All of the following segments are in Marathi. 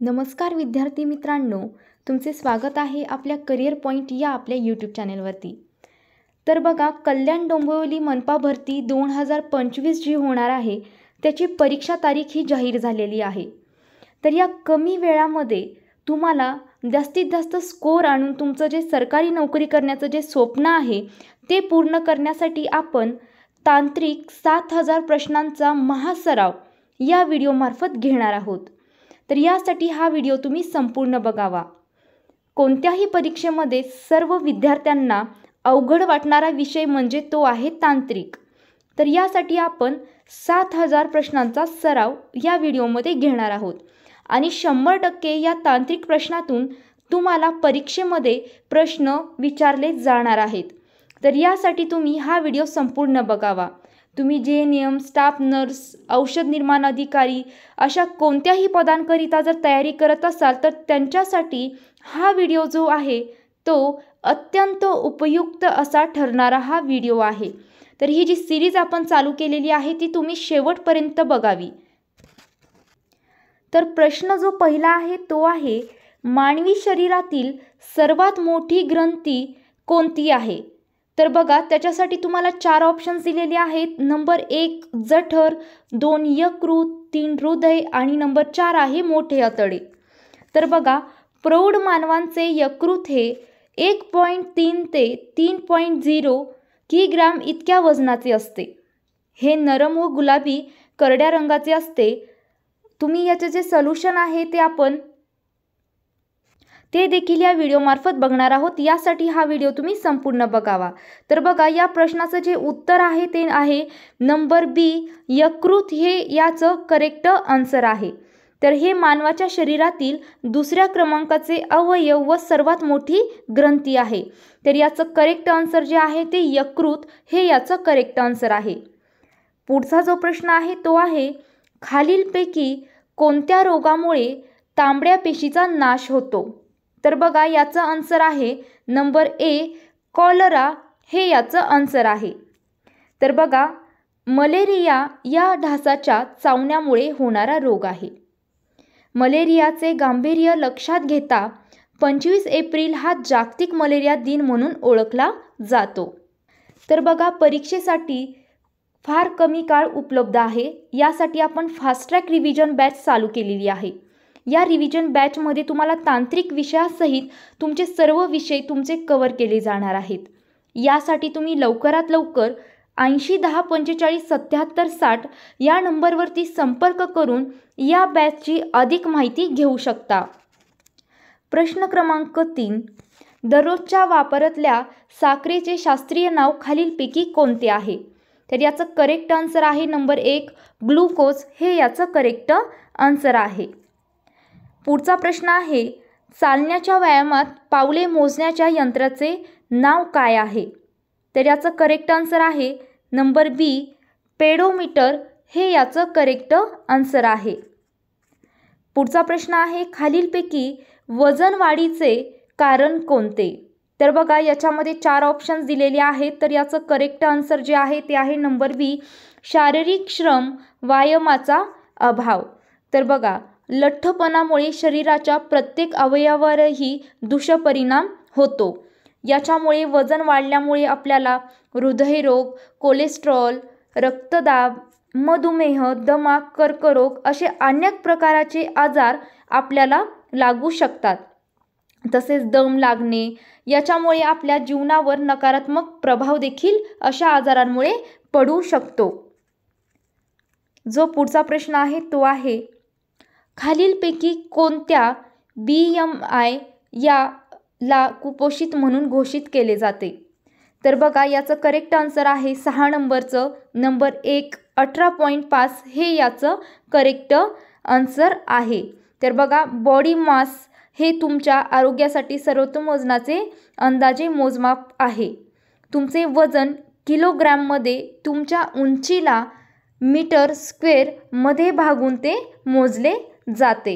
नमस्कार विद्यार्थी मित्रांनो, तुमचे स्वागत आहे आपल्या करिअर पॉईंट या आपल्या यूट्यूब चॅनलवरती। तर बघा, कल्याण डोंबिवली मनपा भरती 2025 जी होणार आहे त्याची परीक्षा तारीख ही जाहीर झालेली आहे। तर या कमी वेळामध्ये तुम्हाला जास्तीत जास्त स्कोर आणून तुमचं जे सरकारी नोकरी करण्याचं जे स्वप्न आहे ते पूर्ण करण्यासाठी आपण तांत्रिक 7000 प्रश्नांचा महासराव या व्हिडिओमार्फत घेणार आहोत। तर यासाठी हा व्हिडिओ तुम्ही संपूर्ण बघावा। कोणत्याही परीक्षेमध्ये सर्व विद्यार्थ्यांना अवघड वाटणारा विषय म्हणजे तो आहे तांत्रिक। तर यासाठी आपण 7000 प्रश्नांचा सराव या व्हिडिओमध्ये घेणार आहोत आणि 100% या तांत्रिक प्रश्नातून तुम्हाला परीक्षेमध्ये प्रश्न विचारले जाणार आहेत। तर यासाठी तुम्ही हा व्हिडिओ संपूर्ण बघावा। तुम्ही JNM, स्टाफ नर्स, औषध निर्माण अधिकारी अशा कोणत्याही पदांकरिता जर तयारी करत असाल तर त्यांच्यासाठी हा व्हिडिओ जो आहे तो अत्यंत उपयुक्त असा ठरणारा हा व्हिडिओ आहे। तर ही जी सिरीज आपण चालू केलेली आहे ती तुम्ही शेवटपर्यंत बघावी। तर प्रश्न जो पहिला आहे तो आहे, मानवी शरीरातील सर्वात मोठी ग्रंथी कोणती आहे? तर बघा, त्याच्यासाठी तुम्हाला 4 ऑप्शन्स दिलेले आहेत। नंबर 1 जठर, 2 यकृत, 3 हृदय आणि नंबर 4 आहे मोठे आतडे। तर बघा, प्रौढ मानवांचे यकृत हे 1.3 ते 3.0 किग्रॅम इतक्या वजनाचे असते। हे नरम व गुलाबी करड्या रंगाचे असते। तुम्ही याचे जे सोल्युशन आहे ते देखील या व्हिडिओमार्फत बघणार आहोत। यासाठी हा व्हिडिओ तुम्ही संपूर्ण बघावा। तर बघा, या प्रश्नाचं जे उत्तर आहे ते आहे नंबर बी, यकृत हे याचं करेक्ट आन्सर आहे। तर हे मानवाच्या शरीरातील दुसऱ्या क्रमांकाचे अवयव व सर्वात मोठी ग्रंथी आहे। तर याचं करेक्ट आन्सर जे आहे ते यकृत हे याचं करेक्ट आन्सर आहे। पुढचा जो प्रश्न आहे तो आहे, खालीलपैकी कोणत्या रोगामुळे तांबड्या पेशीचा नाश होतो? तर बघा, याचा आन्सर आहे नंबर ए, कॉलरा हे याचं आन्सर आहे। तर बघा, मलेरिया या ढासाच्या चावण्यामुळे होणारा रोग आहे। मलेरियाचे गांभीर्य लक्षात घेता 25 एप्रिल हा जागतिक मलेरिया दिन म्हणून ओळखला जातो। तर बघा, परीक्षेसाठी फार कमी काळ उपलब्ध आहे। यासाठी आपण फास्ट ट्रॅक रिव्हिजन बॅच चालू केलेली आहे। या रिव्हिजन बॅचमध्ये तुम्हाला तांत्रिक विषयासहित तुमचे सर्व विषय तुमचे कव्हर केले जाणार आहेत। यासाठी तुम्ही लवकरात लवकर 80 10 45 77 60 या नंबरवरती संपर्क करून या बॅचची अधिक माहिती घेऊ शकता। प्रश्न क्रमांक 3, दररोजच्या वापरातल्या साखरेचे शास्त्रीय नाव खालीलपैकी कोणते आहे? तर याचं करेक्ट आन्सर आहे नंबर 1, ग्लुकोज हे याचं करेक्ट आन्सर आहे। पुढचा प्रश्न आहे, चालण्याच्या व्यायामात पावले मोजण्याच्या यंत्राचे नाव काय आहे? तर याचं करेक्ट आन्सर आहे नंबर बी, पेडोमीटर हे याचं करेक्ट आन्सर आहे। पुढचा प्रश्न आहे, खालीलपैकी वजन वाढीचे कारण कोणते? तर बघा, याच्यामध्ये 4 ऑप्शन्स दिलेले आहेत। तर याचं करेक्ट आन्सर जे आहे ते आहे नंबर बी, शारीरिक श्रम व्यायामाचा अभाव। तर बघा, लठ्ठपणामुळे शरीराच्या प्रत्येक अवयवावरही दुष्परिणाम होतो। याच्यामुळे वजन वाढल्यामुळे आपल्याला हृदयरोग, कोलेस्ट्रॉल, रक्तदाब, मधुमेह, दमा, कर्करोग असे अनेक प्रकारचे आजार आपल्याला लागू शकतात। तसेच दम लागणे, याच्यामुळे आपल्या जीवनावर नकारात्मक प्रभाव देखील अशा आजारांमुळे पडू शकतो। जो पुढचा प्रश्न आहे तो आहे, खालीलपैकी कोणत्या BMI याला कुपोषित म्हणून घोषित केले जाते? तर बघा, याचं करेक्ट आन्सर आहे 6 नंबरचं नंबर 1, 18.5 हे याचं करेक्ट आन्सर आहे। तर बघा, बॉडी मास हे तुमच्या आरोग्यासाठी सर्वोत्तम वजनाचे अंदाजे मोजमाप आहे। तुमचे वजन किलोग्रॅममध्ये तुमच्या उंचीला मीटर स्क्वेअर मध्ये भागून ते मोजले जाते।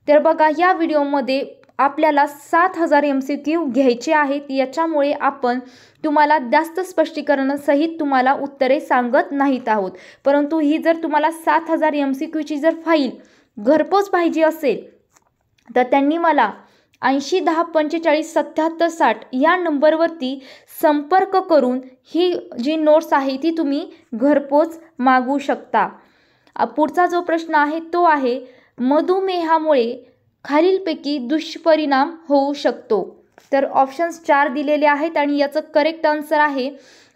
तर बघा, या व्हिडिओमध्ये आपल्याला 7000 MCQ घ्यायचे आहेत। याच्यामुळे आपण तुम्हाला जास्त स्पष्टीकरणासहित तुम्हाला उत्तरे सांगत नाहीत आहोत। परंतु ही जर तुम्हाला 7000 MCQची जर फाईल घरपोच पाहिजे असेल तर त्यांनी मला 8010457760 या नंबरवरती संपर्क करून ही जी नोट्स आहे ती तुम्ही घरपोच मागवू शकता. पुढचा जो प्रश्न आहे तो आहे, मधुमेहामुळे खालीलपैकी दुष्परिणाम होऊ शकतो. तर ऑप्शन्स 4 दिलेले आहेत आणि याचं करेक्ट आन्सर आहे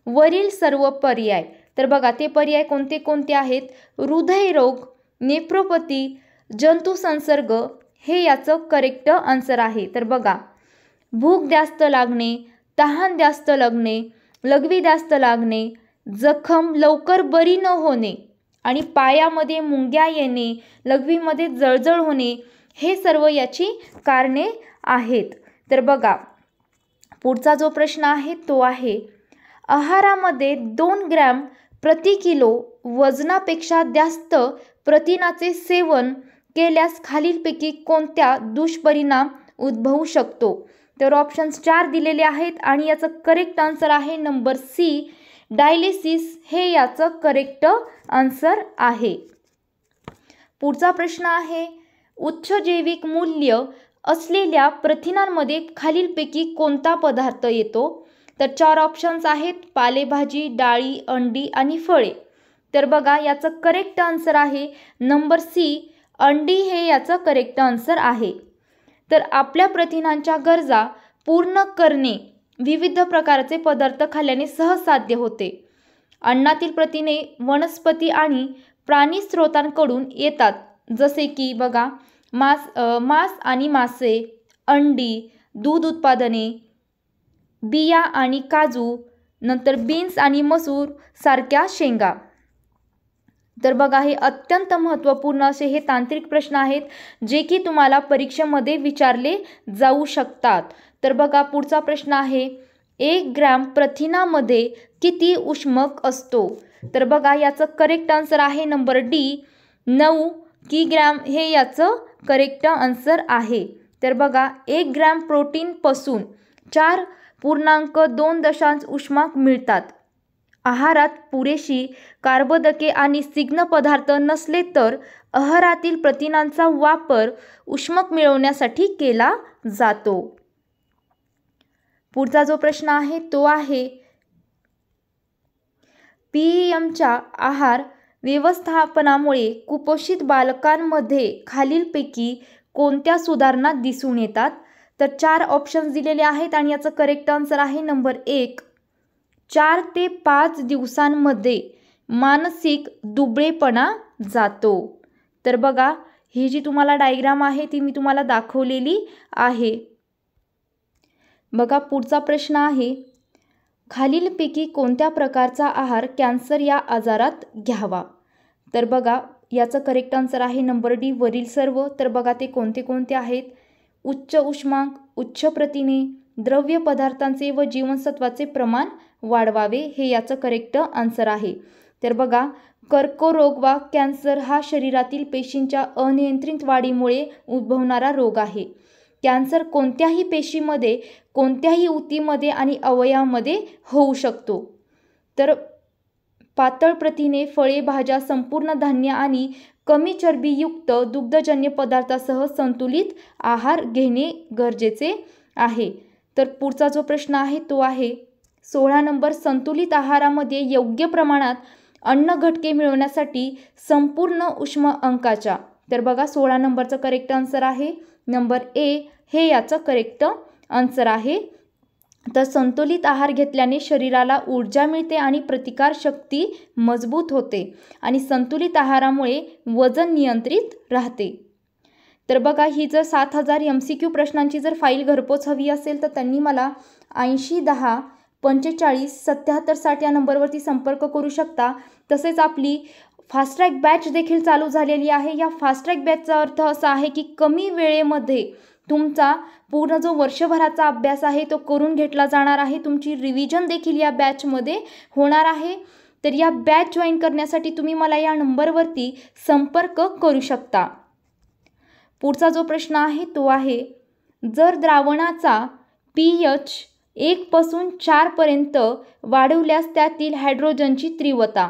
वरील सर्व पर्याय. तर बघा ते पर्याय कोणते कोणते आहेत. हृदयरोग, नेफ्रोपॅथी, जंतुसंसर्ग हे याचं करेक्ट आन्सर आहे. तर बघा, भूक जास्त लागणे, तहान जास्त लागणे, लघवी जास्त लागणे, जखम लवकर बरी न होणे आणि पायामध्ये मुंग्या येणे, लघवीमध्ये जळजळ होणे हे सर्व याची कारणे आहेत. तर बघा पुढचा जो प्रश्न आहे तो आहे, आहारामध्ये 2 ग्रॅम प्रति किलो वजनापेक्षा जास्त प्रथिनाचे सेवन केल्यास खालीलपैकी कोणत्या दुष्परिणाम उद्भवू शकतो. तर ऑप्शन्स 4 दिलेले आहेत आणि याचं करेक्ट आन्सर आहे नंबर सी, डायलिसिस हे याचं करेक्ट आन्सर आहे. पुढचा प्रश्न आहे, उच्च जैविक मूल्य असलेल्या प्रथिनांमध्ये खालीलपैकी कोणता पदार्थ येतो. तर 4 ऑप्शन्स आहेत, पालेभाजी, डाळी, अंडी आणि फळे. तर बघा याचं करेक्ट आन्सर आहे नंबर सी, अंडी हे याचं करेक्ट आन्सर आहे. तर आपल्या प्रथिनांच्या गरजा पूर्ण करणे विविध प्रकारचे पदार्थ खाल्ल्याने सहज साध्य होते. अन्नातील प्रथिने वनस्पती आणि प्राणी स्रोतांकडून येतात, जसे की बघा मांस आणि मासे, अंडी, दूध उत्पादने, बिया आणि काजू, नंतर बीन्स आणि मसूर सारख्या शेंगा. तर बघा हे अत्यंत महत्त्वपूर्ण असे हे तांत्रिक प्रश्न आहेत जे की तुम्हाला परीक्षेमध्ये विचारले जाऊ शकतात. तर बघा पुढचा प्रश्न आहे, 1 ग्रॅम प्रथिनामध्ये किती उष्मक असतो. तर बघा याचं करेक्ट आन्सर आहे नंबर डी, 9 किग्रॅम हे याचं करेक्ट आन्सर आहे. तर बघा 1 ग्रॅम प्रोटीनपासून 4.2 उष्माक मिळतात. आहारात पुरेशी कार्बोदके आणि स्निग्ध पदार्थ नसले तर आहारातील प्रथिनांचा वापर उष्मक मिळवण्यासाठी केला जातो. पुढचा जो प्रश्न आहे तो आहे, पीएमच्या आहार व्यवस्थापनामुळे कुपोषित बालकांमध्ये खालीलपैकी कोणत्या सुधारणा दिसून येतात. तर 4 ऑप्शन्स दिलेले आहेत आणि याचं करेक्ट आन्सर आहे नंबर 1, 4 ते 5 दिवसांमध्ये मानसिक दुबळेपणा जातो. तर बघा ही जी तुम्हाला डायग्राम आहे ती मी तुम्हाला दाखवलेली आहे. बघा पुढचा प्रश्न आहे, खालीलपैकी कोणत्या प्रकारचा आहार कॅन्सर या आजारात घ्यावा. तर बघा याचं करेक्ट आन्सर आहे नंबर डी, वरील सर्व. तर बघा ते कोणते कोणते आहेत, उच्च उष्मांक, उच्च प्रथिने, द्रव्य पदार्थांचे व जीवनसत्वाचे प्रमाण वाढवावे हे याचं करेक्ट आन्सर आहे. तर बघा कर्करोग वा कॅन्सर हा शरीरातील पेशींच्या अनियंत्रित वाढीमुळे उद्भवणारा रोग आहे. कॅन्सर कोणत्याही पेशीमध्ये, कोणत्याही ऊतीमध्ये आणि अवयवामध्ये होऊ शकतो. तर पातळ प्रथिने, फळे, भाज्या, संपूर्ण धान्य आणि कमी चरबीयुक्त दुग्धजन्य पदार्थासह संतुलित आहार घेणे गरजेचे आहे. तर पुढचा जो प्रश्न आहे तो आहे 16 नंबर, संतुलित आहारामध्ये योग्य प्रमाणात अन्न घटके मिळवण्यासाठी संपूर्ण उष्म अंकाच्या. तर बघा 16 नंबरचं करेक्ट आन्सर आहे नंबर ए, हे याचं करेक्ट आन्सर आहे. तर संतुलित आहार घेतल्याने शरीराला ऊर्जा मिळते आणि प्रतिकारशक्ती मजबूत होते आणि संतुलित आहारामुळे वजन नियंत्रित राहते. तर बघा ही जर 7000 MCQ प्रश्नांची जर फाईल घरपोच हवी असेल तर त्यांनी मला 8010457760 या नंबरवरती संपर्क करू शकता. तसेच आपली फास्ट ट्रॅक बॅच देखील चालू झालेली आहे. या फास्ट ट्रॅक बॅचचा अर्थ असा आहे की कमी वेळेमध्ये तुमचा पूर्ण जो वर्षभराचा अभ्यास आहे तो करून घेतला जाणार आहे. तुमची रिव्हिजन देखील या बॅचमध्ये होणार आहे. तर या बॅच जॉईन करण्यासाठी तुम्ही मला या नंबरवरती संपर्क करू शकता. पुढचा जो प्रश्न आहे तो आहे, जर द्रावणाचा pH 1 पासून 4 पर्यंत वाढवल्यास त्यातील हायड्रोजनची तीव्रता.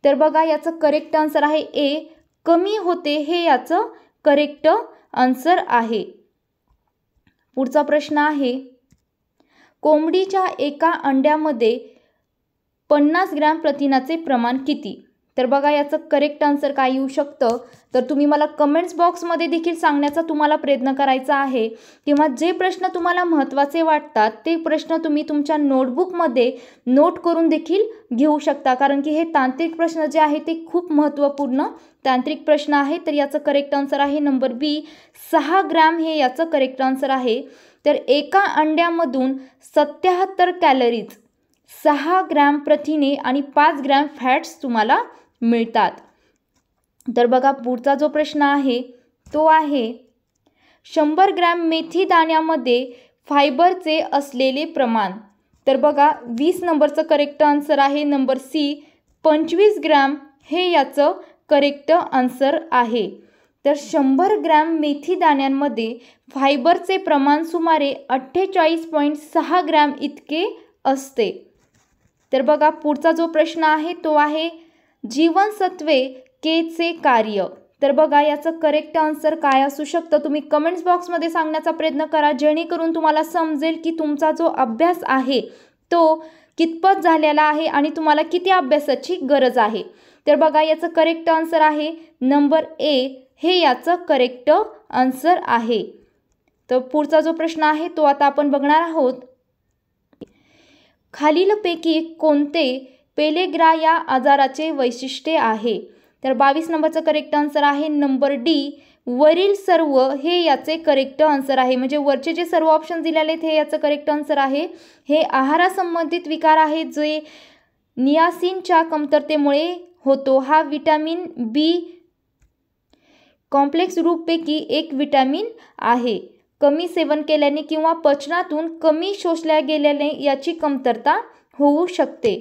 तर बघा याचं करेक्ट आन्सर आहे ए, कमी होते हे याचं करेक्ट आन्सर आहे. पुढचा प्रश्न आहे, कोंबडीच्या एका अंड्यामध्ये 50 ग्रॅम प्रथिनाचे प्रमाण किती? तर बघा याचं करेक्ट आन्सर काय येऊ शकतं, तर तुम्ही मला कमेंट्स बॉक्समध्ये देखील सांगण्याचा तुम्हाला प्रयत्न करायचा आहे, किंवा जे प्रश्न तुम्हाला महत्त्वाचे वाटतात ते प्रश्न तुम्ही तुमच्या नोटबुकमध्ये नोट करून देखील घेऊ शकता, कारण की हे तांत्रिक प्रश्न जे आहे ते खूप महत्त्वपूर्ण तांत्रिक प्रश्न आहे. तर याचं करेक्ट आन्सर आहे नंबर बी, 6 ग्रॅम हे याचं करेक्ट आन्सर आहे. तर एका अंड्यामधून 77 कॅलरीज, 6 ग्रॅम प्रथिने आणि 5 ग्रॅम फॅट्स तुम्हाला मिळतात. तर बघा पुढचा जो प्रश्न आहे तो आहे, 100 ग्रॅम मेथी दाण्यामध्ये फायबरचे असलेले प्रमाण. तर बघा 20 नंबरचं करेक्ट आन्सर आहे नंबर सी, 25 ग्रॅम हे याचं करेक्ट आन्सर आहे. तर 100 ग्रॅम मेथी दाण्यांमध्ये फायबरचे प्रमाण सुमारे 48.6 ग्रॅम इतके असते. तर बघा पुढचा जो प्रश्न आहे तो आहे, जीवनसत्वे केचे कार्य. तर बघा याचं करेक्ट आन्सर काय असू शकतं, तुम्ही कमेंट्स बॉक्समध्ये सांगण्याचा प्रयत्न करा, जेणेकरून तुम्हाला समजेल की तुमचा जो अभ्यास आहे तो कितपत झालेला आहे आणि तुम्हाला किती अभ्यासाची गरज आहे. तर बघा याचं करेक्ट आन्सर आहे नंबर ए, हे याचं करेक्ट आन्सर आहे. तर पुढचा जो प्रश्न आहे तो आता आपण बघणार आहोत, खालीलपैकी कोणते पेलेग्रा या आजाराचे वैशिष्ट्य आहे? तर 22 नंबरचं करेक्ट आन्सर आहे नंबर डी, वरील सर्व हे याचे करेक्ट आन्सर आहे. म्हणजे वरचे जे सर्व ऑप्शन दिलेले आहेत हे याचं करेक्ट आन्सर आहे. हे आहारासंबंधित विकार आहे जे नियासिनच्या कमतरतेमुळे होतो. हा विटॅमिन बी कॉम्प्लेक्स ग्रुपपैकी एक विटॅमिन आहे. कमी सेवन केल्याने किंवा पचनातून कमी शोषल्या गेल्याने याची कमतरता होऊ शकते.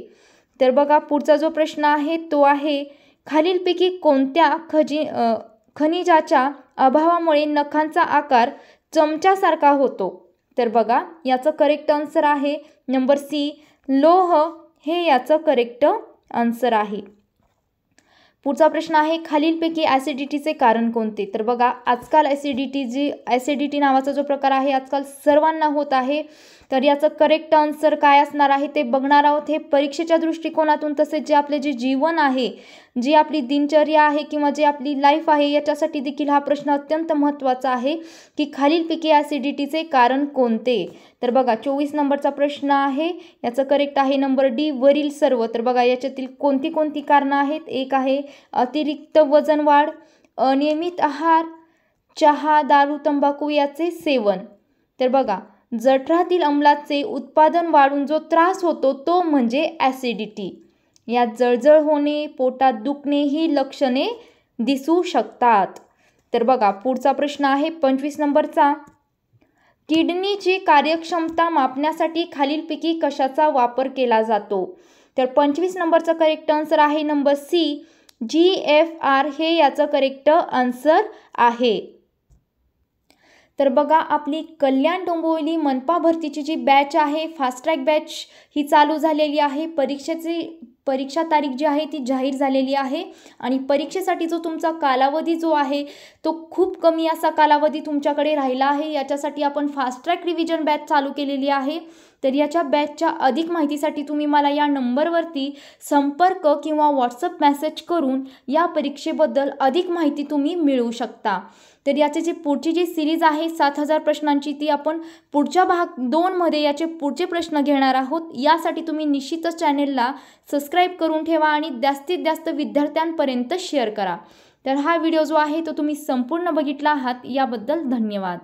तर बघा पुढचा जो प्रश्न आहे तो आहे, खालीलपैकी कोणत्या खनिजाच्या अभावामुळे नखांचा आकार चमच्यासारखा होतो? तर बघा याचं करेक्ट आन्सर आहे नंबर सी, लोह हे याचं करेक्ट आन्सर आहे. पुढचा प्रश्न आहे, खालीलपैकी ॲसिडिटीचे कारण कोणते? तर बघा आजकाल ॲसिडिटी नावाचा जो प्रकार आहे आजकाल सर्वांना होत आहे. तर याचं करेक्ट आन्सर काय असणार आहे ते बघणार आहोत. हे परीक्षेच्या दृष्टिकोनातून तसेच जे आपले जे जीवन आहे, जी आपली दिनचर्या आहे किंवा जे आपली लाईफ आहे याच्यासाठी देखील हा प्रश्न अत्यंत महत्त्वाचा आहे की खालीलपैकी ॲसिडिटीचे कारण कोणते? तर बघा 24 नंबरचा प्रश्न आहे, याचं करेक्ट आहे नंबर डी, वरील सर्व. तर बघा याच्यातील कोणती कोणती कारणं आहेत? एक आहे अतिरिक्त वजन वाढ, अनियमित आहार, चहा, दारू, तंबाखू याचे सेवन. तर बघा जठरातील अम्लाचे उत्पादन वाढून जो त्रास होतो तो म्हणजे ॲसिडिटी. यात जळजळ होणे, पोटात दुखणे ही लक्षणे दिसू शकतात. तर बघा पुढचा प्रश्न आहे 25 नंबरचा, किडनीची कार्यक्षमता मापण्यासाठी खालीलपैकी कशाचा वापर केला जातो? तर 25 नंबरचा करेक्ट आन्सर आहे नंबर सी, GFR हे याचं करेक्ट आन्सर आहे. तर बघा आपली कल्याण डोंबिवली मनपा भरतीची जी बॅच आहे, फास्ट ट्रॅक बॅच ही चालू झालेली आहे. परीक्षा तारीख जी आहे ती जाहीर झालेली आहे आणि परीक्षेसाठी जो तुमचा कालावधी जो आहे तो खूप कमी असा कालावधी तुमच्याकडे राहिला आहे. याच्यासाठी आपण फास्ट ट्रॅक रिव्हिजन बॅच चालू केलेली आहे. तर याच्या बॅचच्या अधिक माहितीसाठी तुम्ही मला या नंबरवरती संपर्क किंवा व्हॉट्सअप मेसेज करून या परीक्षेबद्दल अधिक माहिती तुम्ही मिळवू शकता. तर याचे जे पुढची जी सिरीज आहे 7000 प्रश्नांची ती आपण पुढच्या भाग 2मध्ये याचे पुढचे प्रश्न घेणार आहोत. यासाठी तुम्ही निश्चितच चॅनेलला सबस्क्राईब करून ठेवा आणि जास्तीत जास्त विद्यार्थ्यांपर्यंत शेअर करा. तर हा व्हिडिओ जो आहे तो तुम्ही संपूर्ण बघितला आहात याबद्दल धन्यवाद.